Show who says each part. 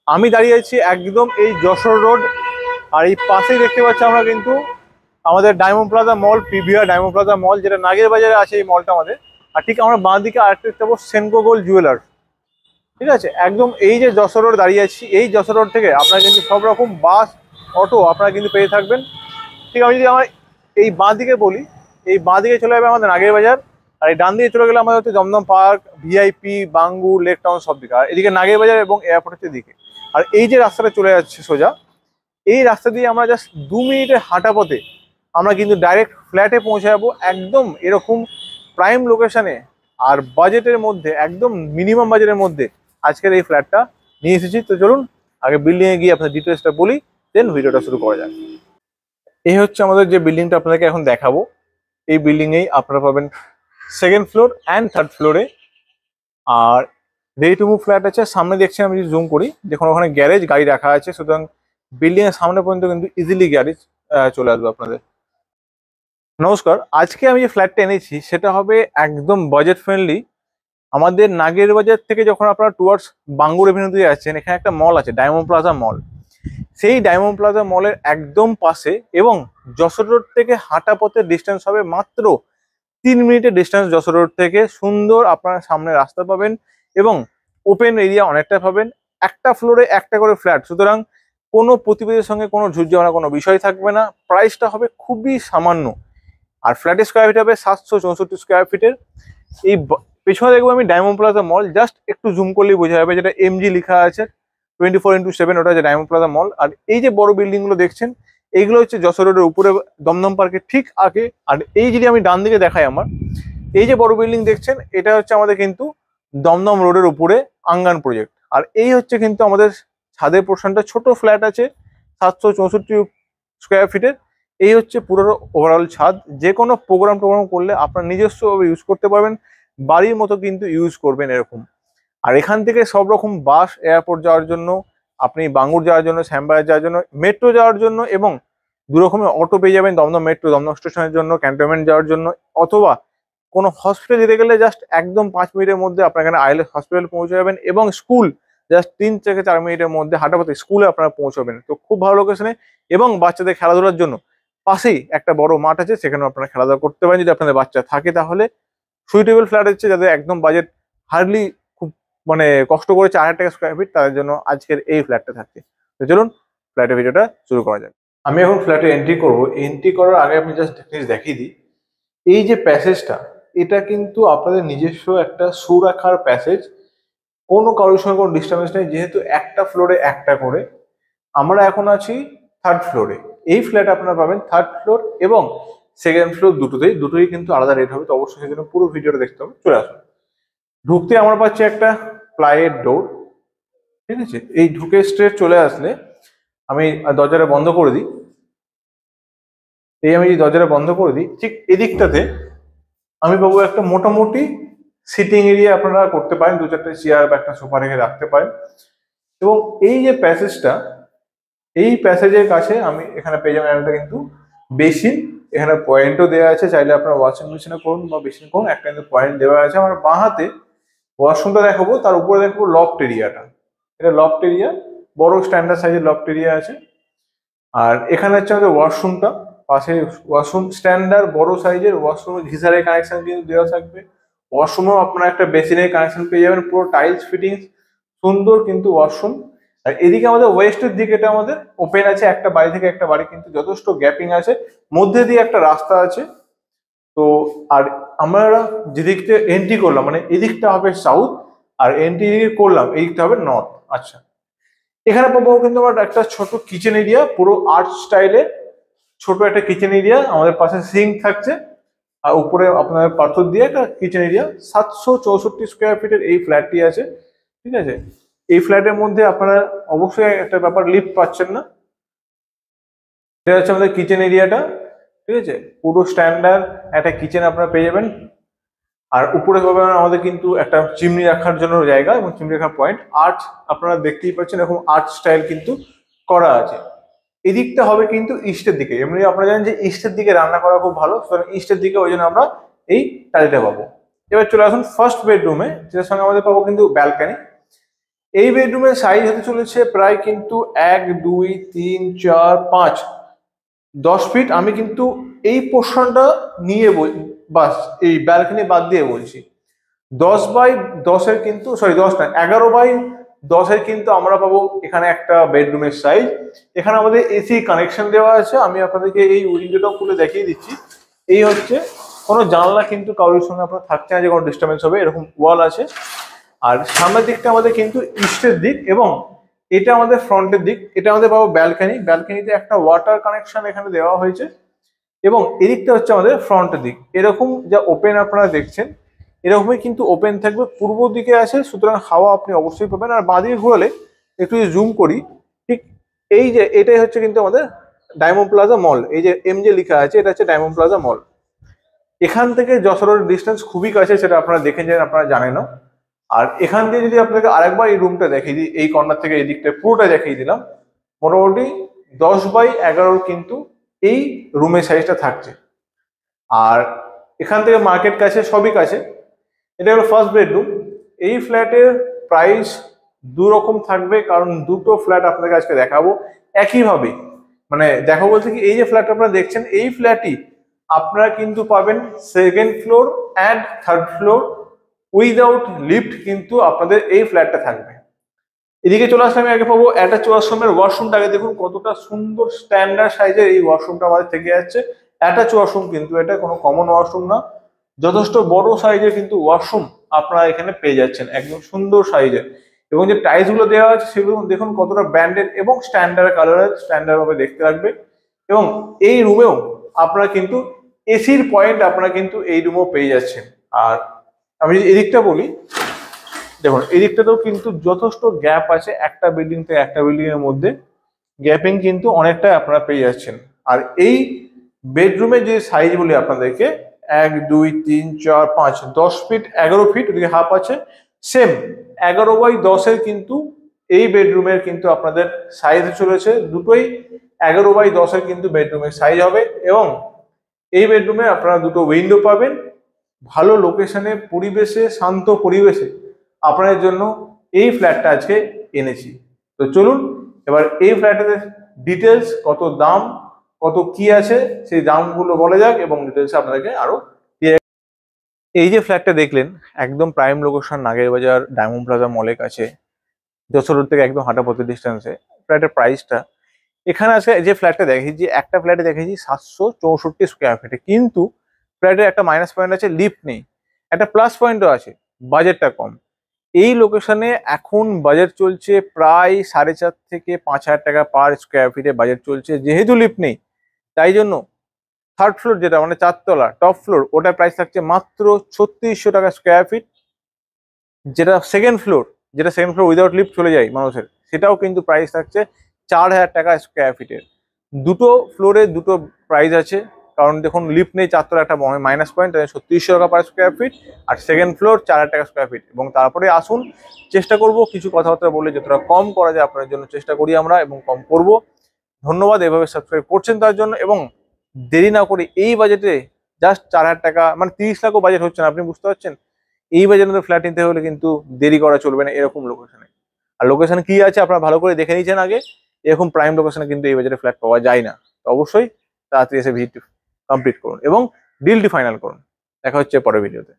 Speaker 1: আমি দাঁড়িয়ে আছি একদম এই যশোর রোড, আর এই পাশেই দেখতে পাচ্ছি আমরা কিন্তু আমাদের ডায়মন্ড প্লাজা মল, পিভিআর ডায়মন্ড প্লাজা মল, যেটা নাগের বাজারে আছে এই মলটা আমাদের। আর ঠিক আমরা বাঁ দিকে আরেকটা দেখতে পাবো সেনকো গোল্ড জুয়েলার্স। ঠিক আছে, একদম এই যে যশোর রোড দাঁড়িয়ে আছি, এই যশোর রোড থেকে আপনারা কিন্তু সব রকম বাস, অটো আপনারা কিন্তু পেয়ে থাকবেন। ঠিক, আমি যদি আমার এই বাঁ দিকে বলি, এই বাঁ দিকে চলে যাবে আমাদের নাগের বাজার, আর এই ডান দিকে চলে গেলে আমাদের হচ্ছে Dum Dum park, VIP, Bangur, lake town সব দিকে, আর এদিকে নাগের বাজার এবং এয়ারপোর্টের দিকে। আর এই যে রাস্তাটা চলে যাচ্ছে সোজা, এই রাস্তা দিয়ে আমরা জাস্ট 2 মিনিটের হাঁটা পথে আমরা কিন্তু ডাইরেক্ট ফ্ল্যাটে পৌঁছে যাবো, একদম এরকম প্রাইম লোকেশনে আর বাজেটের মধ্যে, একদম মিনিমাম বাজেটের মধ্যে আজকের এই ফ্ল্যাটটা নিয়ে এসেছি। তো চলুন আগে বিল্ডিংয়ে গিয়ে আপনার ডিটেলসটা বলি, দেন ভিডিওটা শুরু করা যাক। এই হচ্ছে আমাদের যে বিল্ডিংটা আপনাকে এখন দেখাবো। এই বিল্ডিংয়েই আপনারা পাবেন সেকেন্ড ফ্লোর অ্যান্ড থার্ড ফ্লোরে, আর রেডি টু মুভ ফ্ল্যাট আছে। সামনে দেখছেন, আমি যদি জুম করি, দেখুন ওখানে গ্যারেজ গাড়ি রাখা আছে, সুতরাং বিল্ডিং এর সামনে পর্যন্ত কিন্তু ইজিলি গ্যারেজ চলে আসবে আপনাদের। নমস্কার, আজকে আমি যে ফ্ল্যাটটা এনেছি সেটা হবে একদম বাজেট ফ্রেন্ডলি। আমাদের নাগের বাজার থেকে যখন আপনারা টুয়ার্ডস বাঙ্গুর এভিনিউ দিয়ে যাচ্ছেন, এখানে একটা মল আছে ডায়মন্ড প্লাজা মল। সেই ডায়মন্ড প্লাজা মলের একদম পাশে এবং যশোর রোড থেকে হাঁটা পথের ডিস্টেন্স হবে মাত্র 3 মিনিটের ডিস্টেন্স। যশোর রোড থেকে সুন্দর আপনারা সামনে রাস্তা পাবেন এবং ওপেন এরিয়া অনেকটা পাবেন। একটা ফ্লোরে একটা করে ফ্ল্যাট, সুতরাং কোনো প্রতিবেশীর সঙ্গে কোনো ঝুট ঝামেলা কোনো বিষয় থাকবে না। প্রাইসটা হবে খুবই সামান্য, আর ফ্ল্যাটের স্কোয়ার ফিট হবে 764 স্কোয়ার ফিটের। এই পেছনে দেখবো আমি ডায়মন্ড প্লাজা মল, জাস্ট একটু জুম করলেই বোঝা যাবে, যেটা এমজি লেখা আছে 24x7, ওটা হচ্ছে ডায়মন্ড প্লাজা মল। আর এই যে বড় বিল্ডিং গুলো দেখছেন, এইগুলো হচ্ছে যশোর রোডের উপরে দমদম পার্কের ঠিক আগে। আর এই যদি আমি ডান দিকে দেখাই, আমার এই যে বড় বিল্ডিং দেখছেন, এটা হচ্ছে আমাদের কিন্তু দমদম রোডের উপরে আঙ্গান প্রজেক্ট। আর এই হচ্ছে কিন্তু আমাদের ছাদের পোর্শনটা, ছোট ফ্ল্যাট আছে 764 স্কোয়ার ফিটের। এই হচ্ছে পুরো ওভারঅল ছাদ। যে কোনো প্রোগ্রাম করলে আপনার নিজস্বভাবে ইউজ করতে পারবেন, বাড়ির মতো কিন্তু ইউজ করবেন এরকম। আর এখান থেকে সব রকম বাস, এয়ারপোর্ট যাওয়ার জন্য, আপনি বাঙ্গুর যাওয়ার জন্য, শ্যামবাজার যাওয়ার জন্য, মেট্রো যাওয়ার জন্য, এবং দু রকমের অটো পেয়ে যাবেন, দমদম মেট্রো দমদম স্টেশনের জন্য, ক্যান্টনমেন্ট যাওয়ার জন্য, অথবা কোনো হসপিটাল যেতে গেলে জাস্ট একদম 5 মিনিটের মধ্যে আপনার এখানে আইএলএস হসপিটাল পৌঁছে যাবেন, এবং স্কুল জাস্ট 3 থেকে 4 মিনিটের মধ্যে হাঁটা পথে স্কুলে আপনারা পৌঁছবেন। তো খুব ভালো লোকেশনে, এবং বাচ্চাদের খেলাধুলার জন্য পাশেই একটা বড় মাঠ আছে, সেখানেও আপনারা খেলাধুলা করতে পারেন যদি আপনাদের বাচ্চা থাকে। তাহলে সুইটেবল ফ্ল্যাট হচ্ছে যাদের একদম বাজেট হার্ডলি খুব মানে কষ্ট করে 4,000 টাকা স্কোয়ার ফিট, তাদের জন্য আজকের এই ফ্ল্যাটটা থাকছে। তো চলুন ফ্ল্যাটের ভিডিওটা শুরু করা যাক। আমি এখন ফ্ল্যাটে এন্ট্রি করবো। এন্ট্রি করার আগে আমি জাস্ট দেখিয়ে দিই, এই যে প্যাসেজটা, এটা কিন্তু আপনাদের নিজস্ব একটা সুরাখার প্যাসেজ। কোনো কারোর সঙ্গে কোনো ডিস্টার্বেন্স নেই, যেহেতু একটা ফ্লোরে একটা করে। আমরা এখন আছি থার্ড ফ্লোরে। এই ফ্ল্যাট আপনারা পাবেন থার্ড ফ্লোর এবং সেকেন্ড ফ্লোর দুটোই কিন্তু আলাদা রেট হবে। তো অবশ্যই সেজন্য পুরো ভিডিওটা দেখতে হবে। চলে আসুন। ঢুকতে আমরা পাচ্ছি একটা প্লাইয়ের ডোর। ঠিক আছে, এই ঢুকে স্ট্রেট চলে আসলে আমি দরজাটা বন্ধ করে দিই। আমি যদি দরজাটা বন্ধ করে দিই, ঠিক এদিকটাতে আমি পাবো একটা মোটামুটি সিটিং এরিয়া। আপনারা করতে পারেন, 2-4টে চেয়ার বা একটা সোফা রেখে রাখতে পারেন। এবং এই যে প্যাসেজটা, এই প্যাসেজের কাছে আমি এখানে পেয়ে যাবেন একটা কিন্তু বেসিন। এখানে পয়েন্টও দেওয়া আছে, চাইলে আপনারা ওয়াশিং মেশিনে করুন বা বেসিন করুন, একটা কিন্তু পয়েন্ট দেওয়া আছে। আমার বাঁ হাতে ওয়াশরুমটা দেখাবো, তার উপরে দেখাবো লফট এরিয়াটা। এটা লফট এরিয়া, বড় স্ট্যান্ডার্ড সাইজের লফট এরিয়া আছে। আর এখানে হচ্ছে আমাদের ওয়াশরুমটা, পাশে ওয়াশরুম স্ট্যান্ডার্ড বড় সাইজের ওয়াশরুম, গিজারের কানেকশন কিন্তু দেওয়া থাকবে। ওয়াশরুমেও আপনারা একটা বেসিনের কানেকশন পেয়ে যাবেন, পুরো টাইলস ফিটিংস, সুন্দর কিন্তু ওয়াশরুম। আর এদিকে আমাদের ওয়েস্টের দিকে এটা আমাদের ওপেন আছে, একটা বাড়ি থেকে একটা বাড়ি কিন্তু যথেষ্ট গ্যাপিং আছে, মধ্যে দিয়ে একটা রাস্তা আছে। তো আর আমরা যেদিকটা এন্ট্রি করলাম, মানে এদিকটা হবে সাউথ, আর এন্ট্রি করলাম এদিকটা হবে নর্থ। আচ্ছা, এখানে পাবো কিন্তু আমরা একটা ছোট কিচেন এরিয়া, পুরো আর্ট স্টাইলে ছোট একটা কিচেন এরিয়া। আমাদের পাশে সিঙ্ক থাকছে, আর উপরে আপনার পাথর দিয়ে একটা কিচেন এরিয়া। 764 স্কোয়ার ফিটের এই ফ্ল্যাটটি আছে। ঠিক আছে, এই ফ্ল্যাটের মধ্যে আপনারা অবশ্যই একটা ব্যাপার, লিফট পাচ্ছেন না। এটা হচ্ছে আমাদের কিচেন এরিয়াটা। ঠিক আছে, পুরো স্ট্যান্ডার্ড একটা কিচেন আপনারা পেয়ে যাবেন। আর উপরে পাবেন আমাদের কিন্তু একটা চিমনি রাখার জন্য জায়গা এবং চিমনি রাখার পয়েন্ট। আর্ট আপনারা দেখতেই পাচ্ছেন, এরকম আর্ট স্টাইল কিন্তু করা আছে। এদিকটা হবে কিন্তু ইস্টের দিকে। এমনি আপনারা জানেন যে ইস্টের দিকে রান্না করা খুব ভালো, সুতরাং ইস্টের দিকে ওই জন্য আমরা এই টালিটা পাবো। এবার চলে আসুন ফার্স্ট বেডরুমে, যেটার সঙ্গে আমাদের পাবো কিন্তু ব্যালকানি। এই বেডরুমের সাইজ হতে চলেছে প্রায় কিন্তু 1 2 3 4 5 10 ফিট। আমি কিন্তু এই পোর্শনটা নিয়ে বাস এই ব্যালকনি বাদ দিয়ে বলছি। 10 বাই 10-এর কিন্তু, সরি 10 না, 11 বাই 10-এর কিন্তু আমরা পাবো এখানে একটা বেডরুমের সাইজ। এখানে আমাদের এসি কানেকশন দেওয়া আছে। আমি আপনাদেরকে এই উইন্ডোটাও খুলে দেখিয়ে দিচ্ছি। এই হচ্ছে, কোনো জানলা কিন্তু কারোর সঙ্গে আপনার থাকছে না যে কোনো ডিস্টার্বেন্স হবে, এরকম ওয়াল আছে। আর সামনের দিকটা আমাদের কিন্তু ইস্টের দিক, এবং এটা আমাদের ফ্রন্টের দিক। এটা আমাদের পাবো ব্যালকনি। ব্যালকনিতে একটা ওয়াটার কানেকশন এখানে দেওয়া হয়েছে, এবং এদিকটা হচ্ছে আমাদের ফ্রন্টের দিক। এরকম যা ওপেন আপনারা দেখছেন, এরকমই কিন্তু ওপেন থাকবে। পূর্ব দিকে আছে, সুতরাং হাওয়া আপনি অবশ্যই পাবেন। আর বাঁদিকে ঘোরালে একটু জুম করি, ঠিক এই যে এটাই হচ্ছে কিন্তু আমাদের ডায়মন্ড প্লাজা মল। এই যে MJ লেখা আছে, এটা হচ্ছে ডায়মন্ড প্লাজা মল। এখান থেকে যশোরের ডিস্টেন্স খুবই কাছে, সেটা আপনারা দেখে যান, আপনারা জানেন। আর এখান দিয়ে যদি আপনাকে আরেকবার এই রুমটা দেখিয়ে দিই, এই কর্নার থেকে এই দিকটা পুরোটা দেখিয়ে দিলাম, মোটামুটি 10 বাই 11 কিন্তু এই রুমের সাইজটা থাকছে। আর এখান থেকে মার্কেট কাছে, সবই কাছে। এটা হলো ফার্স্ট বেডরুম। এই ফ্ল্যাটের প্রাইস দু রকম থাকবে, কারণ দুটো ফ্ল্যাট আপনাকে আজকে দেখাবো একইভাবে। মানে দেখাবো বলতে কি, এই যে ফ্ল্যাট আপনারা দেখছেন, এই ফ্ল্যাটই আপনারা কিন্তু পাবেন second floor and third floor without lift, কিন্তু আপনাদের এই ফ্ল্যাটটা থাকবে। এদিকে চলে আসলে আমি আগে পাবো অ্যাটাচ ওয়াশরুমের ওয়াশরুমটাকে দেখুন কতটা সুন্দর স্ট্যান্ডার্ড সাইজের এই ওয়াশরুমটা আমাদের থেকে যাচ্ছে। অ্যাটাচ ওয়াশরুম কিন্তু, এটা কোনো কমন ওয়াশরুম না, যথেষ্ট বড় সাইজের কিন্তু ওয়াশরুম আপনারা এখানে পেয়ে যাচ্ছেন, একদম সুন্দর সাইজের। এবং যে টাইলস গুলো দেওয়া আছে সেগুলো দেখুন কতটা ব্র্যান্ডেড এবং স্ট্যান্ডার্ড কালারের, স্ট্যান্ডার্ড ভাবে দেখতে লাগবে। এবং এই রুমেও আপনারা কিন্তু এসির পয়েন্ট আপনারা কিন্তু এই রুমেও পেয়ে যাচ্ছেন। আর আমি যদি এদিকটা বলি, দেখুন এদিকটাতেও কিন্তু যথেষ্ট গ্যাপ আছে, একটা বিল্ডিং থেকে একটা বিল্ডিং এর মধ্যে গ্যাপিং কিন্তু অনেকটা আপনারা পেয়ে যাচ্ছেন। আর এই বেডরুমের যে সাইজ বলি আপনাদেরকে, 1 2 3 4 5 10 ফিট 11 ফিট, ওদিকে হাফ আছে, সেম 11 বাই 10-এর কিন্তু এই বেডরুমের কিন্তু আপনাদের সাইজ চলেছে। দুটোই 11 বাই 10-এর কিন্তু বেডরুমের সাইজ হবে। এবং এই বেডরুমে আপনারা দুটো উইন্ডো পাবেন। ভালো লোকেশনে, পরিবেশে, শান্ত পরিবেশে আপনাদের জন্য এই ফ্ল্যাটটা আজকে এনেছি। তো চলুন এবার এই ফ্ল্যাটের ডিটেলস, কত দাম, কত কি আছে, সেই দামগুলো বলা যাক, এবং ডিটেলস আপনাদেরকে আরো দিয়ে। এই যে ফ্ল্যাটটা দেখলেন, একদম prime location, Nagerbazar diamond plaza মলের কাছে, যশোর রোড থেকে একদম হাঁটাপথ ডিস্টেন্সে। ফ্ল্যাটের প্রাইসটা এখানে আছে, যে ফ্ল্যাটটা দেখেছি, একটা ফ্ল্যাটে দেখেছি 764 স্কোয়ার ফিটে, কিন্তু ফ্ল্যাটের একটা মাইনাস পয়েন্ট আছে, লিফট নেই। একটা প্লাস পয়েন্টও আছে, বাজেটটা কম। এই লোকেশনে এখন বাজেট চলছে প্রায় 4.5 থেকে 5,000 টাকা পার স্কোয়ার ফিটে বাজেট চলছে, যেহেতু লিফট নেই। তাই জন্য থার্ড ফ্লোর, যেটা মানে 4 তলা টপ ফ্লোর, ওটার প্রাইস থাকছে মাত্র 3600 টাকা স্কোয়ার ফিট। যেটা সেকেন্ড ফ্লোর উইদাউট লিফট চলে যায় মানুষের, সেটাও কিন্তু প্রাইস থাকছে 4,000 টাকা স্কোয়ার ফিটের। দুটো ফ্লোরে দুটো প্রাইস আছে, কারণ দেখুন লিফট নেই, 4 তলা একটা মাইনাস পয়েন্ট, 3600 টাকা পার স্কোয়ার ফিট। আর সেকেন্ড ফ্লোর 4,000 টাকা স্কোয়ার ফিট। এবং তারপরে আসুন, চেষ্টা করব কিছু কথাবার্তা বলে যতটা কম করা যায় আপনার জন্য চেষ্টা করি আমরা, এবং কম করব। ধন্যবাদ এভাবে সাবস্ক্রাইব করছেন তার জন্য। এবং দেরি না করে এই বাজেটে জাস্ট 4,000 টাকা, মানে 30 লাখও বাজেট হচ্ছে না, আপনি বুঝতে পারছেন। এই বাজেটে ফ্ল্যাট নিতে হলে কিন্তু দেরি করা চলবে না এরকম লোকেশনে। আর লোকেশন কি আছে আপনারা ভালো করে দেখে নিয়েছেন আগে, এরকম প্রাইম লোকেশনে কিন্তু এই বাজেটে ফ্ল্যাট পাওয়া যায় না। তো অবশ্যই তাড়াতাড়ি এসে ভিজিট কমপ্লিট করুন এবং ডিলটি ফাইনাল করুন। দেখা হচ্ছে পরের ভিডিওতে।